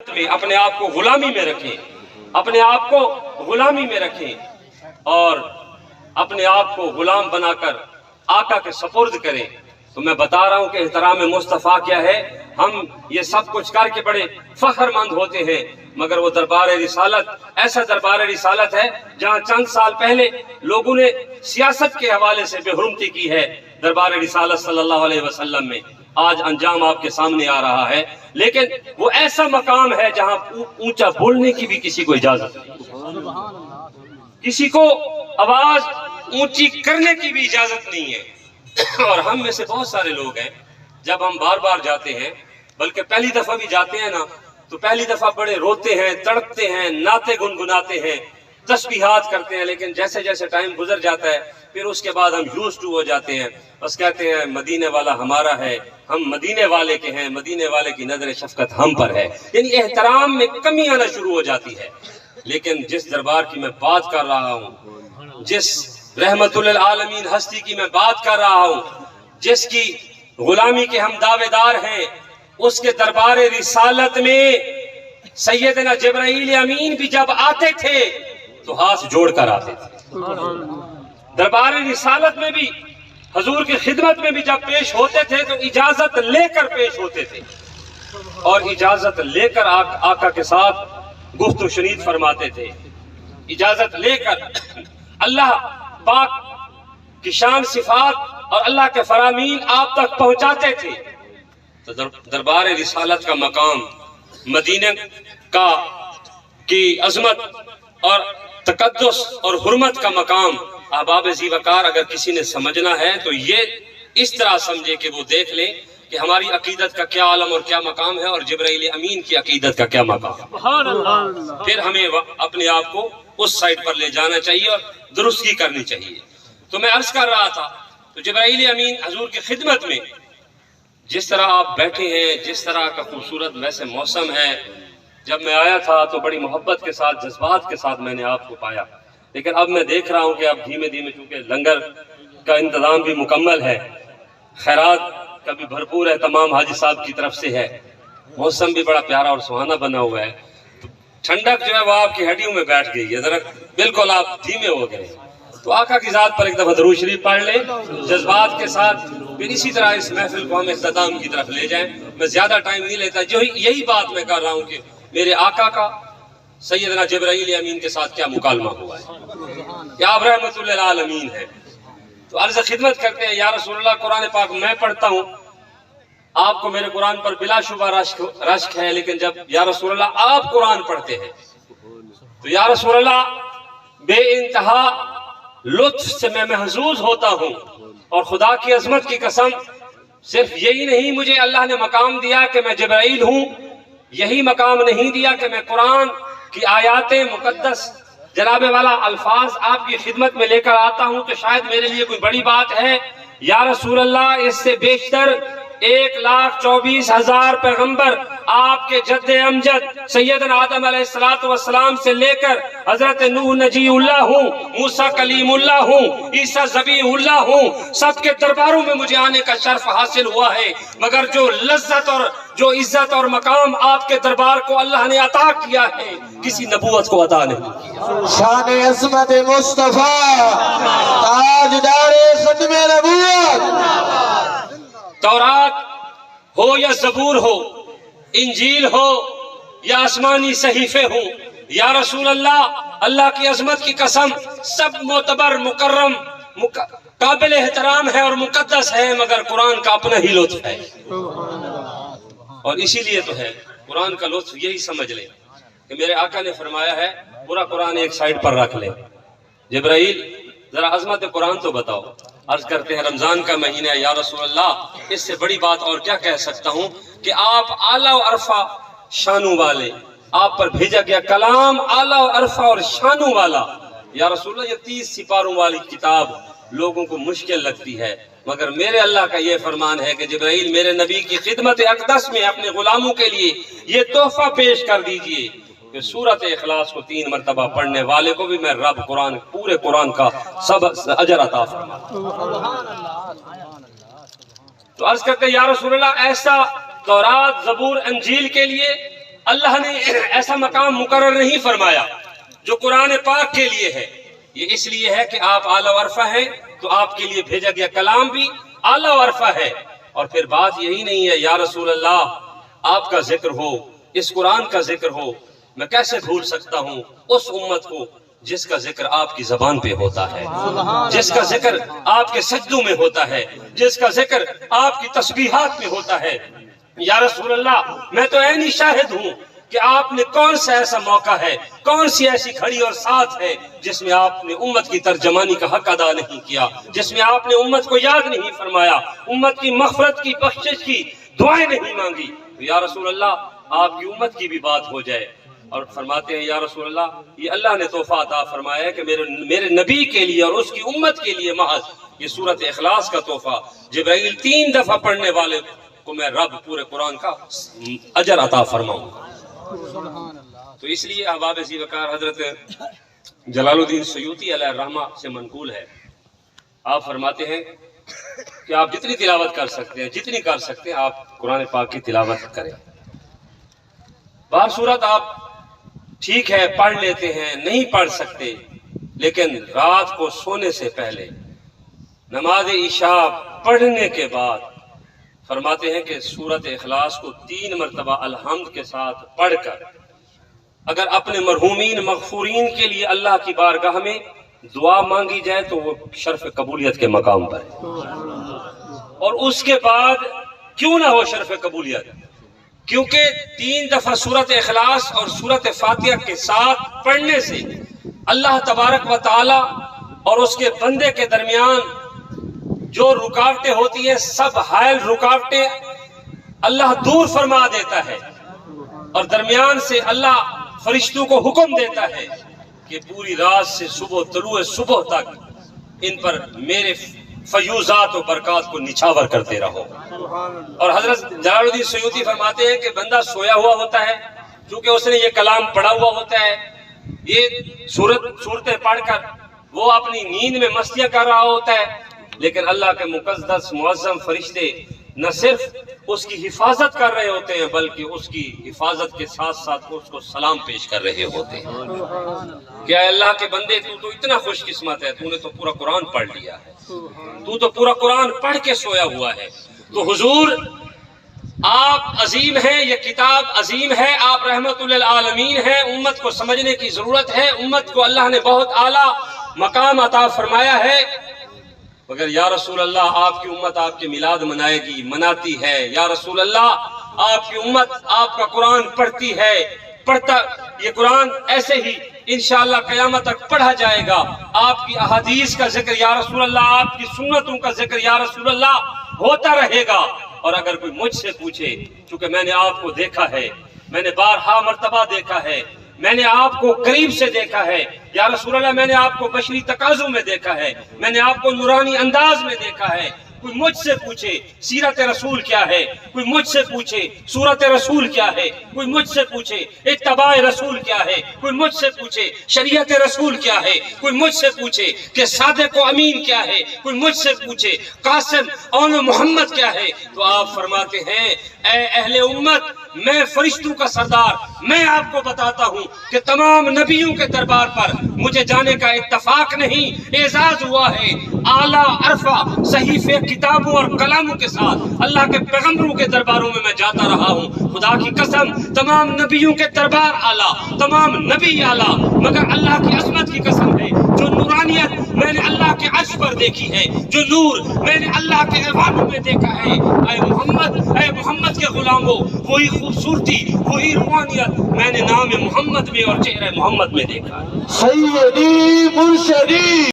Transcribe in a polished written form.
اپنے آپ کو غلامی میں رکھیں، اپنے آپ کو غلامی میں رکھیں اور اپنے آپ کو غلام بنا کر آقا کے سپرد کریں۔ تو میں بتا رہا ہوں کہ احترام مصطفیٰ کیا ہے۔ ہم یہ سب کچھ کر کے بڑے فخر مند ہوتے ہیں، مگر وہ دربار رسالت ایسا دربار رسالت ہے جہاں چند سال پہلے لوگوں نے سیاست کے حوالے سے بے حرمتی کی ہے دربار رسالت صلی اللہ علیہ وسلم میں۔ آج انجام آپ کے سامنے آ رہا ہے، لیکن وہ ایسا مقام ہے جہاں اونچا بولنے کی بھی کسی کو اجازت نہیں، کسی کو آواز اونچی کرنے کی بھی اجازت نہیں ہے۔ اور ہم میں سے بہت سارے لوگ ہیں، جب ہم بار بار جاتے ہیں، بلکہ پہلی دفعہ بھی جاتے ہیں نا، تو پہلی دفعہ بڑے روتے ہیں، تڑپتے ہیں، نعتیں گنگناتے ہیں، تسبیحات کرتے ہیں، لیکن جیسے جیسے ٹائم گزر جاتا ہے پھر اس کے بعد ہم یوز ٹو ہو جاتے ہیں، بس کہتے ہیں مدینے والا ہمارا ہے، ہم مدینے والے کے ہیں، مدینے والے کی نظر شفقت ہم پر ہے، یعنی احترام میں کمی آنا شروع ہو جاتی ہے۔ لیکن جس دربار کی میں بات کر رہا ہوں، جس رحمت للعالمین ہستی کی میں بات کر رہا ہوں، جس کی غلامی کے ہم دعوے دار ہیں، اس کے دربار رسالت میں سیدنا جبرائیل امین بھی جب آتے تھے تو ہاتھ جوڑ کر آتے تھے۔ دربار رسالت میں بھی حضور کی خدمت میں بھی جب پیش ہوتے تھے تو اجازت لے کر پیش ہوتے تھے، اور اجازت لے کر آقا کے ساتھ گفت و شنید فرماتے تھے، اجازت لے کر اللہ پاک کی شان صفات اور اللہ کے فرامین آپ تک پہنچاتے تھے۔ تو دربار رسالت کا مقام، مدینہ کی عظمت اور تقدس اور حرمت کا مقام احباب ذی وقار اگر کسی نے سمجھنا ہے تو یہ اس طرح سمجھے کہ وہ دیکھ لیں کہ ہماری عقیدت کا کیا عالم اور کیا مقام ہے اور جبرائیل امین کی عقیدت کا کیا مقام ہے۔ پھر ہمیں اپنے آپ کو اس سائٹ پر لے جانا چاہیے اور درستگی کرنی چاہیے۔ تو میں عرض کر رہا تھا، تو جبرائیل امین حضور کی خدمت میں جس طرح آپ بیٹھے ہیں، جس طرح کا خوبصورت ویسے موسم ہے، جب میں آیا تھا تو بڑی محبت کے ساتھ، جذبات کے ساتھ میں نے آپ کو پایا، لیکن اب میں دیکھ رہا ہوں کہ اب دھیمے دھیمے چونکہ لنگر کا انتظام بھی مکمل ہے، خیرات کا بھی بھرپور ہے، تمام حاجی صاحب کی طرف سے ہے، موسم بھی بڑا پیارا اور سہانا بنا ہوا ہے، تو ٹھنڈک جو ہے وہ آپ کی ہڈیوں میں بیٹھ گئی ہے، ذرا بالکل آپ دھیمے ہو گئے۔ تو آقا کی ذات پر ایک دفعہ درود شریف پڑھ لیں جذبات کے ساتھ، پھر اسی طرح اس محفل کو ہم اختتام کی طرف لے جائیں۔ میں زیادہ ٹائم نہیں لیتا، یہی بات میں کر رہا ہوں کہ میرے آقا کا سیدنا جبرائیل امین کے ساتھ کیا مکالمہ ہوا ہے، کیا آپ رحمت للعالمین ہے۔ تو عرض خدمت کرتے ہیں، یا رسول اللہ قرآن پاک میں پڑھتا ہوں، آپ کو میرے قرآن پر بلا شبہ رشک ہے، لیکن جب یا رسول اللہ آپ قرآن پڑھتے ہیں تو یا رسول اللہ بے انتہا لطف سے میں محظوظ ہوتا ہوں، اور خدا کی عظمت کی قسم صرف یہی نہیں مجھے اللہ نے مقام دیا کہ میں جبرائیل ہوں، یہی مقام نہیں دیا کہ میں قرآن کی آیات مقدس جناب والا الفاظ آپ کی خدمت میں لے کر آتا ہوں تو شاید میرے لیے کوئی بڑی بات ہے۔ یا رسول اللہ اس سے بیشتر 1,24,000 پیغمبر آپ کے جد امجد سیدنا آدم علیہ السلام سے لے کر حضرت نوح نجی اللہ ہوں، موسیٰ کلیم اللہ ہوں، عیسیٰ ذبیح اللہ ہوں، سب کے درباروں میں مجھے آنے کا شرف حاصل ہوا ہے، مگر جو لذت اور جو عزت اور مقام آپ کے دربار کو اللہ نے عطا کیا ہے کسی نبوت کو عطا نہیں کیا۔ شان عظمت مصطفیٰ تاجدار ختم نبوت۔ تورات ہو یا زبور ہو، انجیل ہو یا آسمانی صحیفے ہوں، یا رسول اللہ اللہ کی عظمت کی قسم سب معتبر، مکرم، قابل احترام ہے اور مقدس ہے، مگر قرآن کا اپنا ہی لطف ہے، اور اسی لیے تو ہے قرآن کا لطف یہی سمجھ لیں کہ میرے آقا نے فرمایا ہے پورا قرآن ایک سائڈ پر رکھ لیں، جبرائیل ذرا عظمت قرآن تو بتاؤ۔ عرض کرتے ہیں رمضان کا مہینہ ہے، یا رسول اللہ اس سے بڑی بات اور کیا کہہ سکتا ہوں کہ آپ اعلیٰ و عرفہ شانوں والے، آپ پر بھیجا گیا کلام اعلیٰ و عرفہ اور شانوں والا، یا رسول اللہ یہ 30 سپاروں والی کتاب لوگوں کو مشکل لگتی ہے، مگر میرے اللہ کا یہ فرمان ہے کہ جبرائیل میرے نبی کی خدمت اقدس میں اپنے غلاموں کے لیے یہ تحفہ پیش کر دیجئے کہ سورۃ اخلاص کو 3 مرتبہ پڑھنے والے کو بھی میں رب قرآن پورے قرآن کا سب اجر عطا فرماتا ہوں۔ تو عرض کرتے ہیں یا رسول اللہ ایسا تورات زبور انجیل کے لیے اللہ نے ایسا مقام مقرر نہیں فرمایا جو قرآن پاک کے لیے ہے. یہ اس لیے ہے کہ آپ اعلیٰ و عرفہ ہیں تو آپ کے لیے بھیجا گیا کلام بھی اعلیٰ و عرفہ ہے. اور پھر بات یہی نہیں ہے یا رسول اللہ آپ کا ذکر ہو، اس قرآن کا ذکر ہو، میں کیسے بھول سکتا ہوں اس امت کو جس کا ذکر آپ کی زبان پہ ہوتا ہے، جس کا ذکر آپ کے سجدوں میں ہوتا ہے، جس کا ذکر آپ کی تسبیحات میں ہوتا ہے. یا رسول اللہ میں تو عینی شاہد ہوں کہ آپ نے کون سا ایسا موقع ہے، کون سی ایسی گھڑی اور ساتھ ہے جس میں آپ نے امت کی ترجمانی کا حق ادا نہیں کیا، جس میں آپ نے امت کو یاد نہیں فرمایا، امت کی مغفرت کی، بخشش کی دعائیں نہیں مانگی. تو یا رسول اللہ آپ کی امت کی بھی بات ہو جائے. اور فرماتے ہیں یا رسول اللہ یہ اللہ نے تحفہ عطا فرمایا ہے کہ میرے نبی کے لیے اور اس کی امت کے لیے محض یہ سورۃ اخلاص کا تحفہ جبرائیل 3 دفعہ پڑھنے والے کو میں رب پورے قرآن کا اجر عطا فرماؤں. تو اس لیے احباب ذی وقار حضرت جلال الدین سیوطی علیہ الرحمہ سے منقول ہے، آپ فرماتے ہیں کہ آپ جتنی تلاوت کر سکتے ہیں، جتنی کر سکتے ہیں آپ قرآن پاک کی تلاوت کریں. بہر صورت آپ ٹھیک ہے پڑھ لیتے ہیں، نہیں پڑھ سکتے، لیکن رات کو سونے سے پہلے نماز عشاء پڑھنے کے بعد فرماتے ہیں کہ سورۃ اخلاص کو 3 مرتبہ الحمد کے ساتھ پڑھ کر اگر اپنے مرحومین مغفورین کے لیے اللہ کی بارگاہ میں دعا مانگی جائے تو وہ شرف قبولیت کے مقام پر ہے. اور اس کے بعد کیوں نہ ہو شرف قبولیت، کیونکہ 3 دفعہ سورۃ اخلاص اور سورۃ فاتحہ کے ساتھ پڑھنے سے اللہ تبارک و تعالی اور اس کے بندے کے درمیان جو رکاوٹیں ہوتی ہیں سب حائل رکاوٹیں اللہ دور فرما دیتا ہے، اور درمیان سے اللہ فرشتوں کو حکم دیتا ہے کہ پوری رات سے طلوع صبح تک ان پر میرے فیوزات و برکات کو نچھاور کرتے رہو. اور حضرت جلال الدین سیوطی فرماتے ہیں کہ بندہ سویا ہوا ہوتا ہے، کیونکہ اس نے یہ کلام پڑھا ہوا ہوتا ہے، یہ صورتیں پڑھ کر وہ اپنی نیند میں مستیاں کر رہا ہوتا ہے، لیکن اللہ کے مقدس معظم فرشتے نہ صرف اس کی حفاظت کر رہے ہوتے ہیں بلکہ اس کی حفاظت کے ساتھ ساتھ اس کو سلام پیش کر رہے ہوتے ہیں کہ اے اللہ کے بندے تو اتنا خوش قسمت ہے، تو نے تو پورا قرآن پڑھ لیا ہے، تو پورا قرآن پڑھ کے سویا ہوا ہے. تو حضور آپ عظیم ہیں، یہ کتاب عظیم ہے، آپ رحمت للعالمین ہیں، امت کو سمجھنے کی ضرورت ہے، امت کو اللہ نے بہت اعلیٰ مقام عطا فرمایا ہے. مگر یا رسول اللہ آپ کی امت آپ کے میلاد منائے گی، مناتی ہے. یا رسول اللہ آپ کی امت آپ کا قرآن پڑھتی ہے، یہ قرآن ایسے ہی انشاءاللہ قیامت تک پڑھا جائے گا. آپ کی احادیث کا ذکر یا رسول اللہ، آپ کی سنتوں کا ذکر یا رسول اللہ ہوتا رہے گا. اور اگر کوئی مجھ سے پوچھے، چونکہ میں نے آپ کو دیکھا ہے، میں نے بارہا مرتبہ دیکھا ہے، میں نے آپ کو قریب سے دیکھا ہے یا رسول اللہ، میں نے آپ کو بشری تقاضوں میں دیکھا ہے، میں نے آپ کو نورانی انداز میں دیکھا ہے. کوئی مجھ سے پوچھے سیرت رسول کیا ہے، کوئی مجھ سے پوچھے سورت رسول کیا ہے، کوئی مجھ سے پوچھے اتباع رسول کیا ہے، کوئی مجھ سے پوچھے شریعت رسول کیا ہے، کوئی مجھ سے پوچھے کہ صادق و امین کیا ہے، کوئی مجھ سے پوچھے قاسم اون محمد کیا ہے، تو آپ فرماتے ہیں اے اہل امت میں فرشتوں کا سردار، میں آپ کو بتاتا ہوں کہ تمام نبیوں کے دربار پر مجھے جانے کا اتفاق نہیں، اعزاز ہوا ہے اعلیٰ عرفہ صحیفے کتابوں اور کلاموں کے ساتھ اللہ کے پیغمبروں کے درباروں میں جاتا رہا ہوں. خدا کی قسم تمام نبیوں کے دربار اعلیٰ، تمام نبی اعلیٰ، مگر اللہ کی عظمت کی قسم ہے جو نورانیت میں نے اللہ کے عرش پر دیکھی ہے، جو نور میں نے اللہ کے ایوانوں میں دیکھا ہے، اے محمد کے غلاموں وہی خوبصورتی وہی روحانیت میں نے نام محمد میں اور چہرہ محمد میں دیکھا ہے. سیدی مرشدی